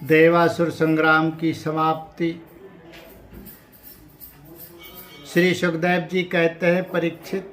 देवासुर संग्राम की समाप्ति। श्री सुखदेव जी कहते हैं, परीक्षित,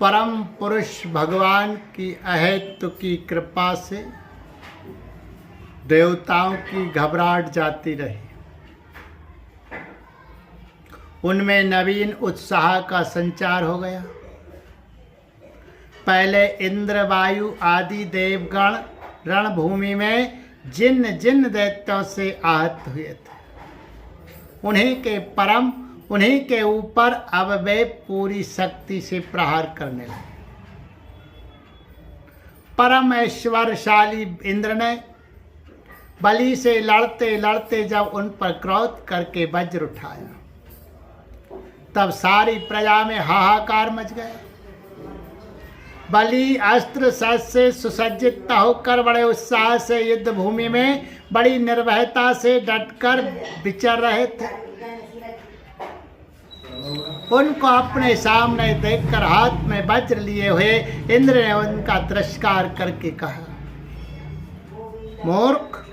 परम पुरुष भगवान की अहेतु की कृपा से देवताओं की घबराहट जाती रही। उनमें नवीन उत्साह का संचार हो गया। पहले इंद्र, वायु आदि देवगण रणभूमि में जिन जिन दैत्यों से आहत हुए थे, उन्हीं के ऊपर अब वे पूरी शक्ति से प्रहार करने लगे। परम ऐश्वर्यशाली इंद्र ने बलि से लड़ते लड़ते जब उन पर क्रोध करके वज्र उठाया, तब सारी प्रजा में हाहाकार मच गया। बलि अस्त्र शस्त्र से सुसज्जित होकर बड़े उत्साह से युद्ध भूमि में बड़ी निर्भयता से डटकर विचर रहे थे। उनको अपने सामने देखकर हाथ में वज्र लिए हुए इंद्र ने उनका तिरस्कार करके कहा, मूर्ख,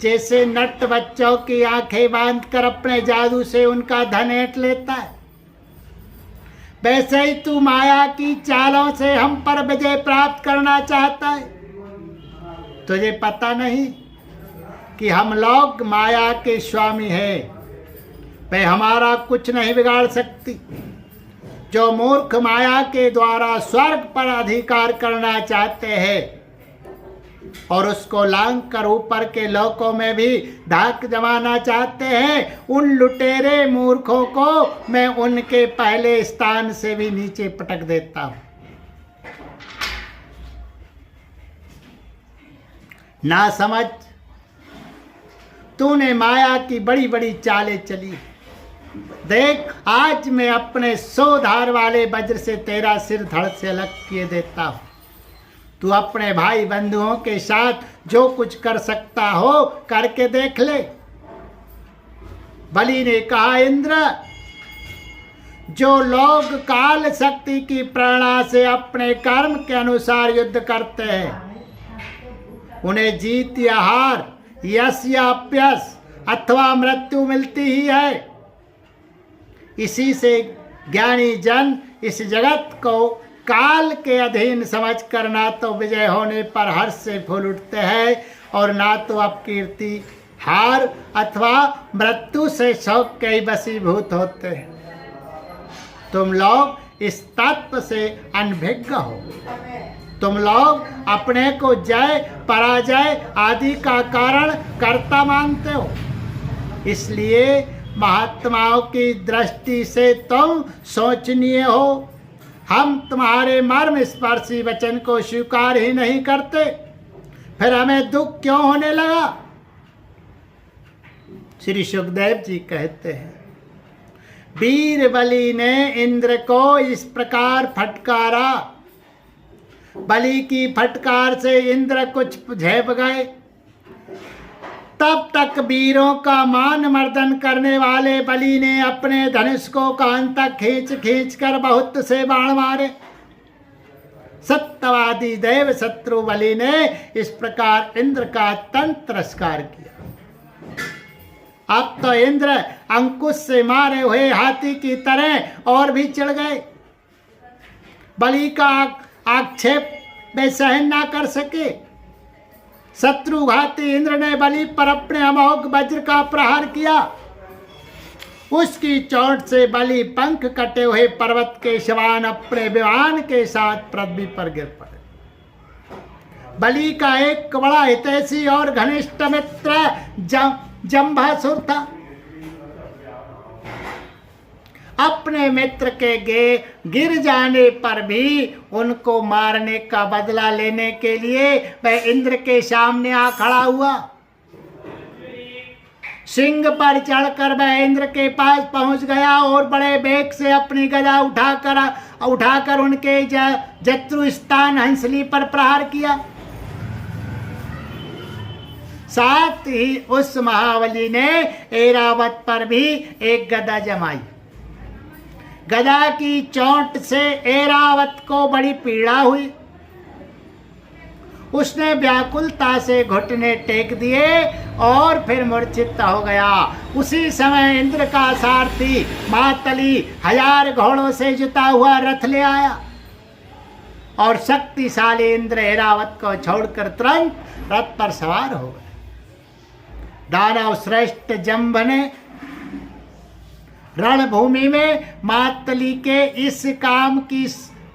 जैसे नट बच्चों की आंखें बांधकर अपने जादू से उनका धन ऐंठ लेता है, वैसे ही तू माया की चालों से हम पर विजय प्राप्त करना चाहता है। तुझे पता नहीं कि हम लोग माया के स्वामी हैं, वे हमारा कुछ नहीं बिगाड़ सकती। जो मूर्ख माया के द्वारा स्वर्ग पर अधिकार करना चाहते हैं और उसको लांघ कर ऊपर के लोकों में भी धाक जमाना चाहते हैं, उन लुटेरे मूर्खों को मैं उनके पहले स्थान से भी नीचे पटक देता हूं। ना समझ, तूने माया की बड़ी बड़ी चालें चली। देख, आज मैं अपने 100 धार वाले वज्र से तेरा सिर धड़ से अलग किए देता हूं। तू अपने भाई बंधुओं के साथ जो कुछ कर सकता हो करके देख ले। बलि ने कहा, इंद्र, जो लोग काल शक्ति की प्रेरणा से अपने कर्म के अनुसार युद्ध करते हैं, उन्हें जीत या हार, यश या अपयश अथवा मृत्यु मिलती ही है। इसी से ज्ञानी जन इस जगत को काल के अधीन समझकर ना तो विजय होने पर हर्ष से फूल उठते हैं और ना तो अपकीर्ति, हार अथवा मृत्यु से शोक के वशीभूत होते हैं। तुम लोग इस तत्व से अनभिज्ञ हो। तुम लोग अपने को जय पराजय आदि का कारण कर्ता मानते हो। इसलिए महात्माओं की दृष्टि से तुम शोचनीय हो। हम तुम्हारे मर्म स्पर्शी वचन को स्वीकार ही नहीं करते, फिर हमें दुख क्यों होने लगा? श्री सुखदेव जी कहते हैं, वीर बलि ने इंद्र को इस प्रकार फटकारा। बलि की फटकार से इंद्र कुछ झेप गए। तब तक वीरों का मान मर्दन करने वाले बलि ने अपने धनुष को कान तक खींच खींच कर बहुत से बाण मारे। सत्यवादी देव शत्रु बलि ने इस प्रकार इंद्र का तिरस्कार किया। अब तो इंद्र अंकुश से मारे हुए हाथी की तरह और भी चिढ़ गए। बलि का आक्षेप वे सहन ना कर सके। शत्रुघाती इंद्र ने बलि पर अपने अमोघ वज्र का प्रहार किया। उसकी चोट से बलि पंख कटे हुए पर्वत के समान अपने विमान के साथ पृथ्वी पर गिर पड़े। बलि का एक बड़ा हितैषी और घनिष्ठ मित्र जंभासुर था। अपने मित्र के गिर जाने पर भी उनको मारने का बदला लेने के लिए वह इंद्र के सामने आ खड़ा हुआ। सिंह पर चढ़कर वह इंद्र के पास पहुंच गया और बड़े वेग से अपनी गदा उठाकर उनके जत्रु स्थान हंसली पर प्रहार किया। साथ ही उस महाबली ने ऐरावत पर भी एक गदा जमाई। गदा की चोट से ऐरावत को बड़ी पीड़ा हुई। उसने व्याकुलता से घुटने टेक दिए और फिर मूर्छित हो गया। उसी समय इंद्र का सारथी मातली 1000 घोड़ों से जुता हुआ रथ ले आया और शक्तिशाली इंद्र ऐरावत को छोड़कर तुरंत रथ पर सवार हो गए। दानव श्रेष्ठ जंभ ने रणभूमि में मातली के इस काम की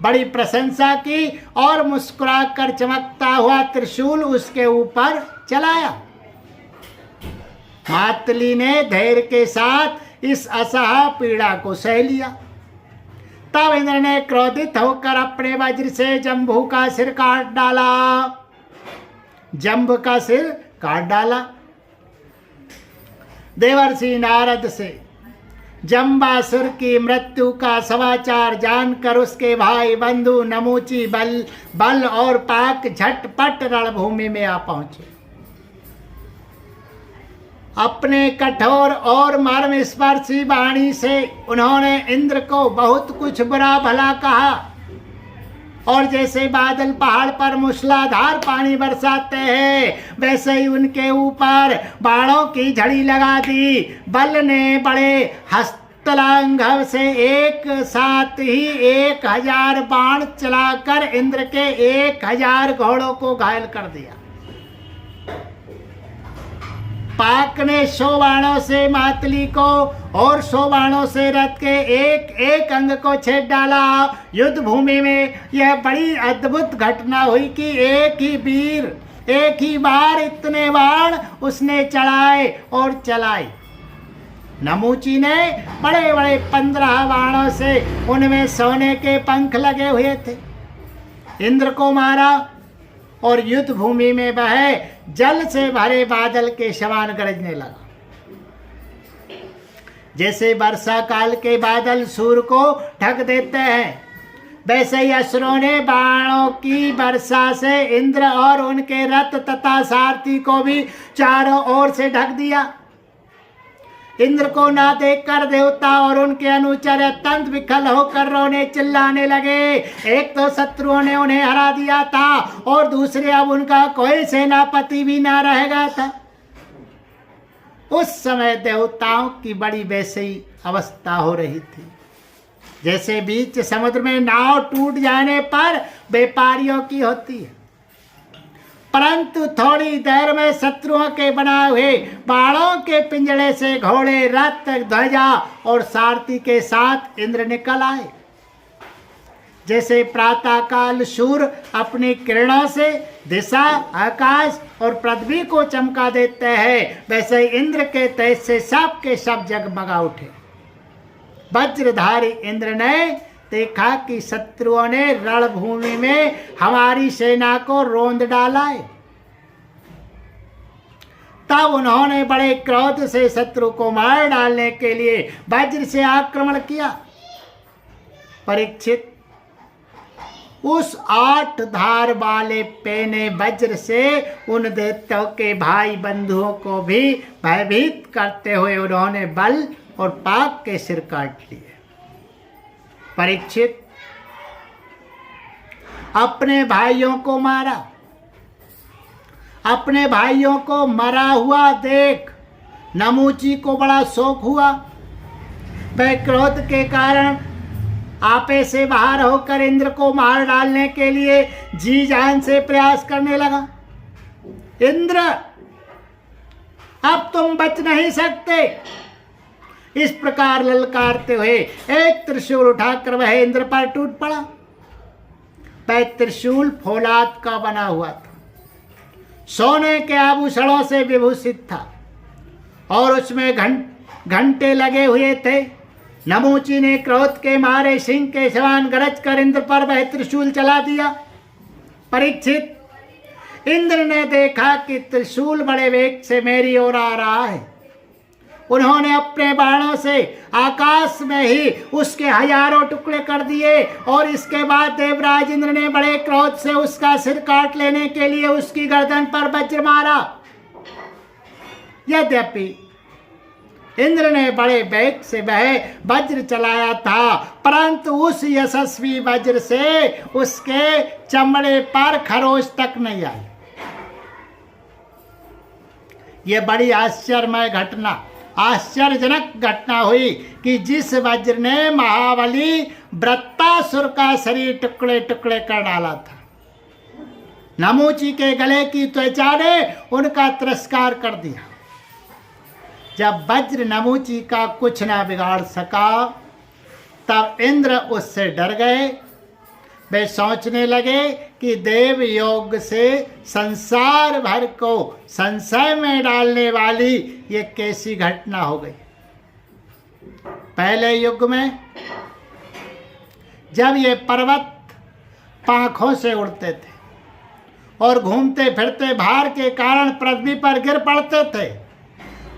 बड़ी प्रशंसा की और मुस्कुराकर चमकता हुआ त्रिशूल उसके ऊपर चलाया। मातली ने धैर्य के साथ इस असह्य पीड़ा को सह लिया। तब इंद्र ने क्रोधित होकर अपने वज्र से जंबू का सिर काट डाला। जंब का सिर काट डाला। देवर्षि नारद से जंबासुर की मृत्यु का समाचार जानकर उसके भाई बंधु नमूची बल और पाक झटपट रणभूमि में आ पहुंचे। अपने कठोर और मर्म स्पर्शी वाणी से उन्होंने इंद्र को बहुत कुछ बुरा भला कहा और जैसे बादल पहाड़ पर मूसलाधार पानी बरसाते हैं वैसे ही उनके ऊपर बाणों की झड़ी लगा दी। बल ने बड़े हस्तलांघव से एक साथ ही 1000 बाण चलाकर इंद्र के 1000 घोड़ों को घायल कर दिया। पाक ने 100 बाणों से मातली को और 100 बाणों से रथ के एक एक अंग को छेद डाला। युद्ध भूमि में यह बड़ी अद्भुत घटना हुई कि एक ही बार इतने बाण उसने चढ़ाए और चलाए। नमूची ने बड़े बड़े 15 बाणों से उनमें सोने के पंख लगे हुए थे इंद्र को मारा और युद्ध भूमि में वह जल से भरे बादल के समान गरजने लगा। जैसे वर्षा काल के बादल सूर्य को ढक देते हैं वैसे ही असुरों ने बाणों की वर्षा से इंद्र और उनके रथ तथा सारथी को भी चारों ओर से ढक दिया। इंद्र को ना देखकर देवता और उनके अनुचर अत्यंत विकल होकर रोने चिल्लाने लगे। एक तो शत्रुओं ने उन्हें हरा दिया था और दूसरे अब उनका कोई सेनापति भी ना रह गया था। उस समय देवताओं की बड़ी वैसी अवस्था हो रही थी जैसे बीच समुद्र में नाव टूट जाने पर व्यापारियों की होती है। परंतु थोड़ी देर में शत्रुओं के बनाए हुए बाणों के पिंजड़े से घोड़े रथ ध्वजा और सारथी के साथ इंद्र निकल आए। जैसे प्रातःकाल सूर्य अपनी किरणों से दिशा आकाश और पृथ्वी को चमका देते हैं वैसे इंद्र के तेज से सब के सब जगमगा उठे। वज्रधारी इंद्र ने देखा कि शत्रुओं ने रणभूमि में हमारी सेना को रोंद डाला है। तब उन्होंने बड़े क्रोध से शत्रु को मार डालने के लिए वज्र से आक्रमण किया। परीक्षित, उस 8 धार वाले पेने वज्र से उन दैत्यों के भाई बंधुओं को भी भयभीत करते हुए उन्होंने बल और पाक के सिर काट लिए। परीक्षित, अपने भाइयों को मारा। अपने भाइयों को मरा हुआ देख नमूची को बड़ा शोक हुआ। वह क्रोध के कारण आपे से बाहर होकर इंद्र को मार डालने के लिए जी जान से प्रयास करने लगा। इंद्र, अब तुम बच नहीं सकते। इस प्रकार ललकारते हुए एक त्रिशूल उठाकर वह इंद्र पर टूट पड़ा। वह त्रिशूल फौलाद का बना हुआ था, सोने के आभूषणों से विभूषित था और उसमें घंटे लगे हुए थे। नमूची ने क्रोध के मारे सिंह के समान गरज कर इंद्र पर वह त्रिशूल चला दिया। परीक्षित, इंद्र ने देखा कि त्रिशूल बड़े वेग से मेरी ओर आ रहा है। उन्होंने अपने बाणों से आकाश में ही उसके हजारों टुकड़े कर दिए और इसके बाद देवराज इंद्र ने बड़े क्रोध से उसका सिर काट लेने के लिए उसकी गर्दन पर वज्र मारा। यद्यपि इंद्र ने बड़े वेग से वह वज्र चलाया था, परंतु उस यशस्वी वज्र से उसके चमड़े पर खरोच तक नहीं आई। ये बड़ी आश्चर्यजनक घटना हुई कि जिस वज्र ने महाबली वृत्तासुर का शरीर टुकड़े टुकड़े कर डाला था, नमूची के गले की त्वचा ने उनका तिरस्कार कर दिया। जब वज्र नमूची का कुछ ना बिगाड़ सका, तब इंद्र उससे डर गए। वे सोचने लगे कि देव योग से संसार भर को संशय में डालने वाली ये कैसी घटना हो गई। पहले युग में जब ये पर्वत पांखों से उड़ते थे और घूमते फिरते भार के कारण पृथ्वी पर गिर पड़ते थे,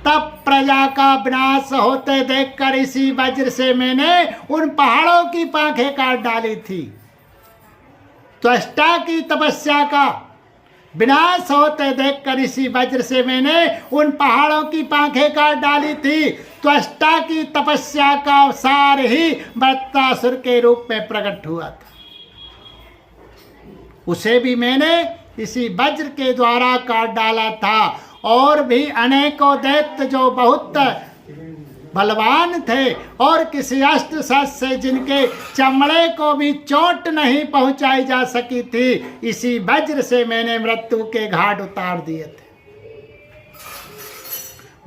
तब प्रजा का विनाश होते देखकर इसी वज्र से मैंने उन पहाड़ों की पांखें काट डाली थी। त्वष्टा की तपस्या का विनाश होते देखकर इसी वज्र से मैंने उन पहाड़ों की पांखें काट डाली थी। त्वष्टा की तपस्या का सार ही वृत्तासुर के रूप में प्रकट हुआ था। उसे भी मैंने इसी वज्र के द्वारा काट डाला था। और भी अनेकों दैत्य जो बहुत बलवान थे और किसी अस्त्र शस्त्र से जिनके चमड़े को भी चोट नहीं पहुंचाई जा सकी थी, इसी वज्र से मैंने मृत्यु के घाट उतार दिए थे।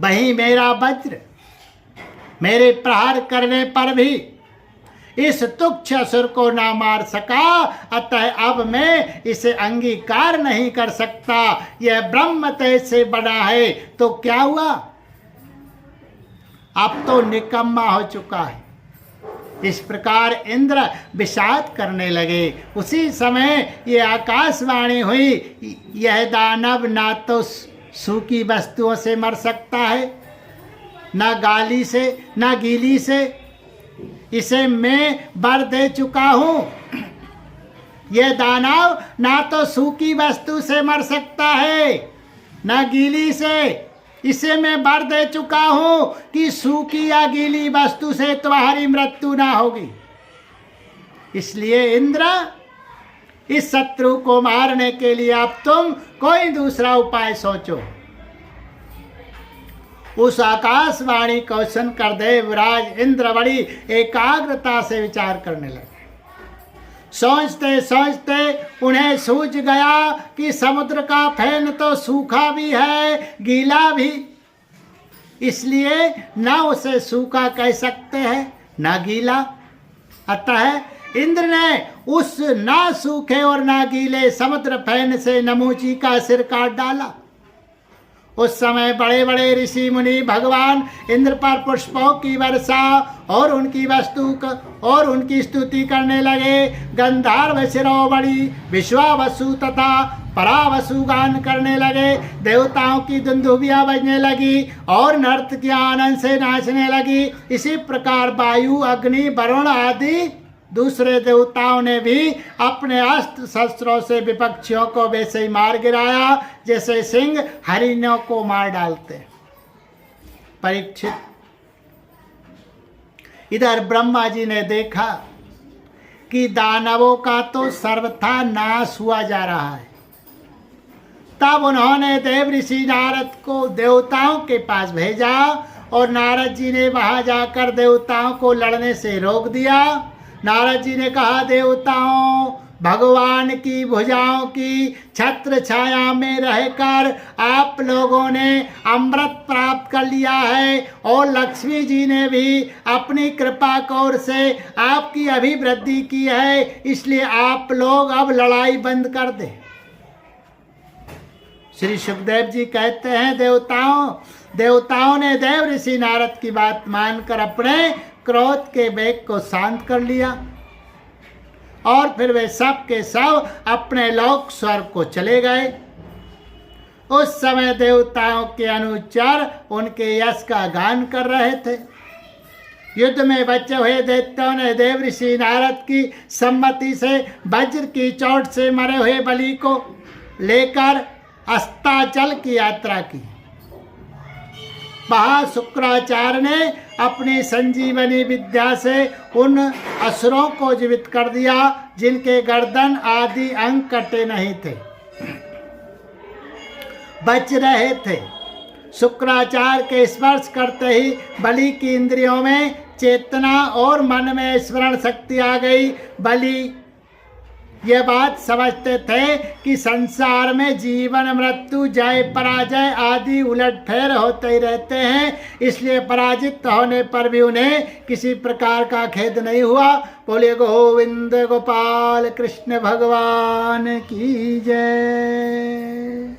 वही मेरा वज्र मेरे प्रहार करने पर भी इस तुच्छ असुर को ना मार सका, अतः अब मैं इसे अंगीकार नहीं कर सकता। यह ब्रह्म तेज से बड़ा है तो क्या हुआ, अब तो निकम्मा हो चुका है। इस प्रकार इंद्र विषाद करने लगे। उसी समय ये आकाशवाणी हुई, यह दानव ना तो सूखी वस्तुओं से मर सकता है, ना गाली से ना गीली से, इसे मैं वर दे चुका हूं। यह दानव ना तो सूखी वस्तु से मर सकता है ना गीली से, इसे मैं वर दे चुका हूं कि सूखी या गीली वस्तु से तुम्हारी मृत्यु ना होगी। इसलिए इंद्र, इस शत्रु को मारने के लिए अब तुम कोई दूसरा उपाय सोचो। उस आकाशवाणी को सुनकर देवराज इंद्र बड़ी एकाग्रता से विचार करने लगे। सोचते सोचते उन्हें सूझ गया कि समुद्र का फैन तो सूखा भी है गीला भी, इसलिए न उसे सूखा कह सकते हैं न गीला। अतः इंद्र ने उस ना सूखे और ना गीले समुद्र फैन से नमूची का सिर काट डाला। उस समय बड़े बड़े ऋषि मुनि भगवान इंद्र पर पुष्पों की वर्षा और उनकी स्तुति करने लगे। गंधर्व शिरोमणि विश्वावसु तथा परावसु गान करने लगे। देवताओं की दुंदुभियां बजने लगी और नर्तकियां आनंद से नाचने लगी। इसी प्रकार वायु, अग्नि, वरुण आदि दूसरे देवताओं ने भी अपने अस्त्र शस्त्रों से विपक्षियों को वैसे ही मार गिराया जैसे सिंह हरिणों को मार डालते। परीक्षित, इधर ब्रह्मा जी ने देखा कि दानवों का तो सर्वथा नाश हुआ जा रहा है। तब उन्होंने देव ऋषि नारद को देवताओं के पास भेजा और नारद जी ने वहां जाकर देवताओं को लड़ने से रोक दिया। नारद जी ने कहा, देवताओं, भगवान की भुजाओं की छत्र छाया में रहकर आप लोगों ने अमृत प्राप्त कर लिया है और लक्ष्मी जी ने भी अपनी कृपा कौर से आपकी अभिवृद्धि की है, इसलिए आप लोग अब लड़ाई बंद कर दें। श्री सुखदेव जी कहते हैं, देवताओं ने देव ऋषि नारद की बात मानकर अपने क्रोध के वेग को शांत कर लिया और फिर वे सब के सब अपने लोक स्वर्ग को चले गए। उस समय देवताओं के अनुचर उनके यश का गान कर रहे थे। युद्ध में बचे हुए दैत्यों ने देव ऋषि नारद की सम्मति से वज्र की चोट से मरे हुए बलि को लेकर अस्ताचल की यात्रा की। वहाँ शुक्राचार्य ने अपनी संजीवनी विद्या से उन असुरों को जीवित कर दिया जिनके गर्दन आदि अंग कटे नहीं थे, बच रहे थे। शुक्राचार्य के स्पर्श करते ही बलि की इंद्रियों में चेतना और मन में स्मरण शक्ति आ गई। बलि ये बात समझते थे कि संसार में जीवन मृत्यु जय पराजय आदि उलटफेर होते ही रहते हैं, इसलिए पराजित होने पर भी उन्हें किसी प्रकार का खेद नहीं हुआ। बोले गोविंद गोपाल कृष्ण भगवान की जय।